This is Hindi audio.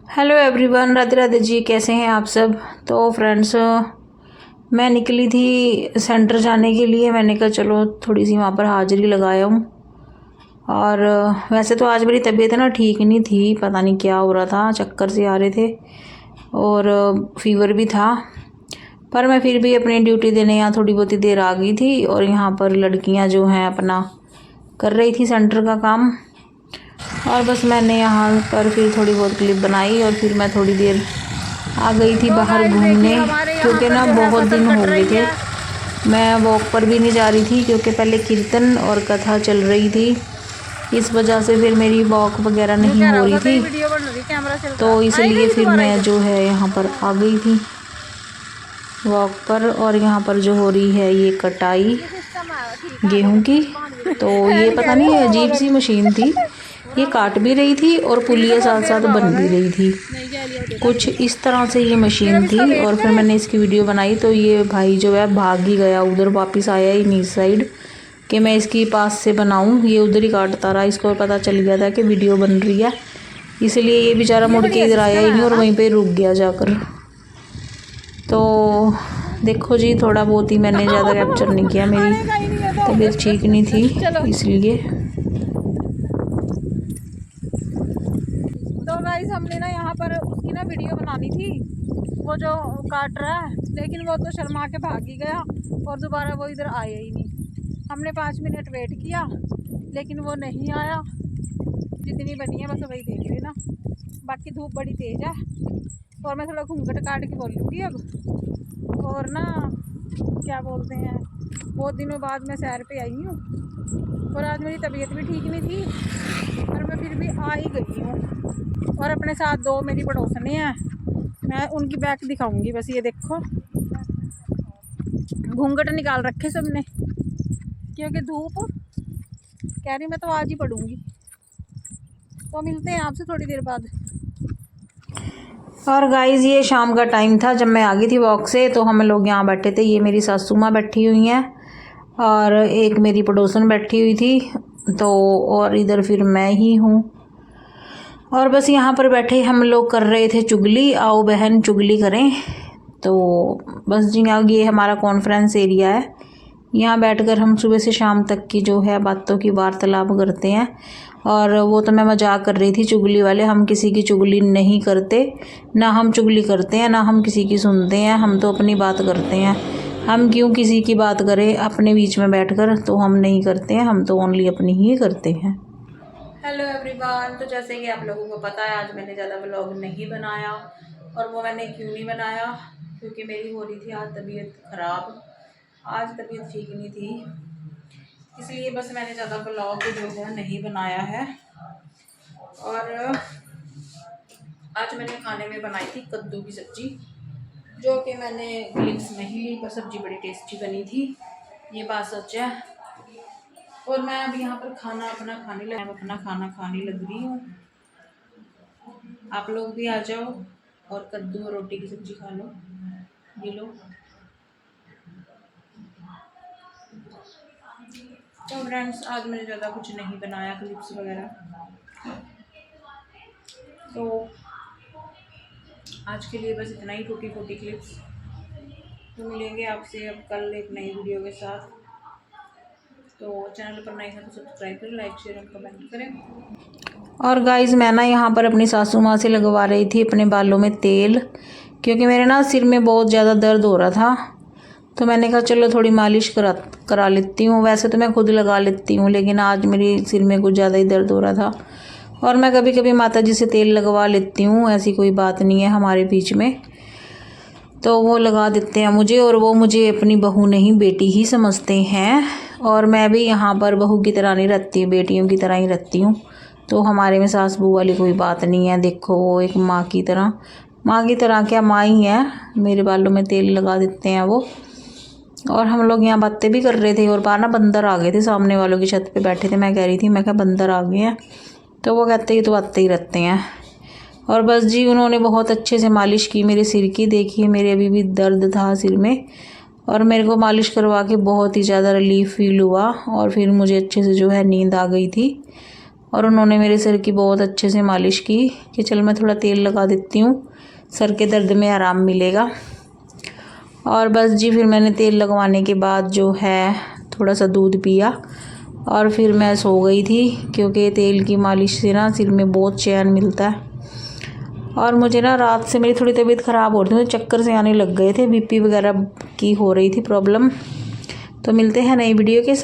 Hello everyone, Radhe Radhe ji. कैसे हैं आप सब। तो फ्रेंड्स, मैं निकली थी सेंटर जाने के लिए। मैंने कहा चलो थोड़ी सी वहाँ पर हाज़िरी लगाया हूँ। और वैसे तो आज मेरी तबीयत ना ठीक नहीं थी, पता नहीं क्या हो रहा था, चक्कर से आ रहे थे और फीवर भी था। पर मैं फिर भी अपनी ड्यूटी देने यहाँ थोड़ी बहुत ही देर आ गई थी। और यहाँ पर लड़कियाँ जो हैं अपना कर रही थी सेंटर का काम। और बस मैंने यहाँ पर फिर थोड़ी बहुत क्लिप बनाई और फिर मैं थोड़ी देर आ गई थी बाहर घूमने, क्योंकि ना बहुत दिन हो गए थे मैं वॉक पर भी नहीं जा रही थी, क्योंकि पहले कीर्तन और कथा चल रही थी। इस वजह से फिर मेरी वॉक वगैरह नहीं हो रही थी, तो इसलिए फिर मैं जो है यहाँ पर आ गई थी वॉक पर। और यहाँ पर जो हो रही है ये कटाई गेहूं की। तो ये पता नहीं अजीब सी मशीन थी, ये काट भी रही थी और पुलिया साथ साथ बन भी रही थी। कुछ इस तरह से ये मशीन थी। और फिर मैंने इसकी वीडियो बनाई तो ये भाई जो है भाग ही गया उधर, वापस आया ही नहीं इस साइड कि मैं इसकी पास से बनाऊं। ये उधर ही काटता रहा, इसको पता चल गया था कि वीडियो बन रही है, इसलिए ये बेचारा मुड़ के इधर आया ही नहीं और वहीं पर रुक गया जाकर। तो देखो जी, थोड़ा बहुत ही, मैंने ज़्यादा कैप्चर नहीं किया, मेरी तबीयत ठीक नहीं थी इसलिए। तो गाइस हमने ना यहाँ पर उसकी ना वीडियो बनानी थी, वो जो काट रहा है, लेकिन वो तो शर्मा के भाग ही गया और दोबारा वो इधर आया ही नहीं। हमने 5 मिनट वेट किया लेकिन वो नहीं आया। जितनी बनी है बस वही देख लेना, बाकी धूप बड़ी तेज़ है और मैं थोड़ा घूंघट काट के बोलूँगी अब। और ना क्या बोलते हैं, बहुत दिनों बाद मैं सैर पे आई हूँ और आज मेरी तबीयत भी ठीक नहीं थी, पर मैं फिर भी आ ही गई हूँ। और अपने साथ 2 मेरी पड़ोसने हैं, मैं उनकी बैक दिखाऊंगी। बस ये देखो, घूंघट निकाल रखे सबने, क्योंकि धूप कह रही मैं तो आज ही पढ़ूंगी। तो मिलते हैं आपसे थोड़ी देर बाद। और गाइज़, ये शाम का टाइम था जब मैं आ गई थी वॉक से। तो हम लोग यहाँ बैठे थे, ये मेरी सासू माँ बैठी हुई हैं और एक मेरी पड़ोसन बैठी हुई थी, तो और इधर फिर मैं ही हूँ। और बस यहाँ पर बैठे हम लोग कर रहे थे चुगली, आओ बहन चुगली करें। तो बस जी, ये हमारा कॉन्फ्रेंस एरिया है, यहाँ बैठकर हम सुबह से शाम तक की जो है बातों की वार्तालाप करते हैं। और वो तो मैं मजाक कर रही थी, चुगली वाले, हम किसी की चुगली नहीं करते, ना हम चुगली करते हैं ना हम किसी की सुनते हैं, हम तो अपनी बात करते हैं। हम क्यों किसी की बात करें अपने बीच में बैठकर, तो हम नहीं करते हैं, हम तो ओनली अपनी ही करते हैं। हेलो एवरीवन, तो जैसे कि आप लोगों को पता है आज मैंने ज़्यादा व्लॉग नहीं बनाया। और वो मैंने क्यों नहीं बनाया, क्योंकि मेरी हो रही थी आज तबीयत ख़राब, आज तबीयत ठीक नहीं थी, इसलिए बस मैंने ज़्यादा व्लॉग जो है नहीं बनाया है। और आज मैंने खाने में बनाई थी कद्दू की सब्ज़ी, जो कि मैंने क्लिप्स नहीं ली, पर सब्ज़ी बड़ी टेस्टी बनी थी, ये बात सच है। और मैं अब यहाँ पर खाना अपना खाने लग रही हूँ। आप लोग भी आ जाओ और कद्दू और रोटी की सब्ज़ी खा लो, ये लो। तो फ्रेंड्स, आज मैंने ज़्यादा कुछ नहीं बनाया क्लिप्स वगैरह, तो आज के लिए बस इतना ही, छोटी छोटी क्लिप्स। तो मिलेंगे आपसे अब कल एक नई वीडियो के साथ। तो चैनल पर नए हैं तो सब्सक्राइब करें, लाइक शेयर और कमेंट करें। और गाइज़, मैं ना यहाँ पर अपनी सासू माँ से लगवा रही थी अपने बालों में तेल, क्योंकि मेरे ना सिर में बहुत ज़्यादा दर्द हो रहा था। तो मैंने कहा चलो थोड़ी मालिश करा लेती हूँ। वैसे तो मैं खुद लगा लेती हूँ, लेकिन आज मेरे सिर में कुछ ज़्यादा ही दर्द हो रहा था। और मैं कभी कभी माता जी से तेल लगवा लेती हूँ, ऐसी कोई बात नहीं है हमारे बीच में। तो वो लगा देते हैं मुझे, और वो मुझे अपनी बहू नहीं बेटी ही समझते हैं। और मैं भी यहाँ पर बहू की तरह नहीं रहती, बेटियों की तरह ही रहती हूँ। तो हमारे में सास बहू वाली कोई बात नहीं है। देखो वो एक माँ की तरह क्या, माँ ही है। मेरे बालों में तेल लगा देते हैं वो। और हम लोग यहाँ बातें भी कर रहे थे, और बाहर ना बंदर आ गए थे, सामने वालों की छत पे बैठे थे। मैं कह रही थी, मैं क्या बंदर आ गए हैं, तो वो कहते ही तो आते ही रहते हैं। और बस जी, उन्होंने बहुत अच्छे से मालिश की मेरे सिर की। देखिए मेरे अभी भी दर्द था सिर में, और मेरे को मालिश करवा के बहुत ही ज़्यादा रिलीफ फील हुआ। और फिर मुझे अच्छे से जो है नींद आ गई थी। और उन्होंने मेरे सिर की बहुत अच्छे से मालिश की कि चल मैं थोड़ा तेल लगा देती हूँ, सर के दर्द में आराम मिलेगा। और बस जी फिर मैंने तेल लगवाने के बाद जो है थोड़ा सा दूध पिया और फिर मैं सो गई थी, क्योंकि तेल की मालिश से ना सिर में बहुत चैन मिलता है। और मुझे ना रात से मेरी थोड़ी तबीयत ख़राब हो रही थी, मुझे चक्कर से आने लग गए थे, बीपी वगैरह की हो रही थी प्रॉब्लम। तो मिलते हैं नई वीडियो के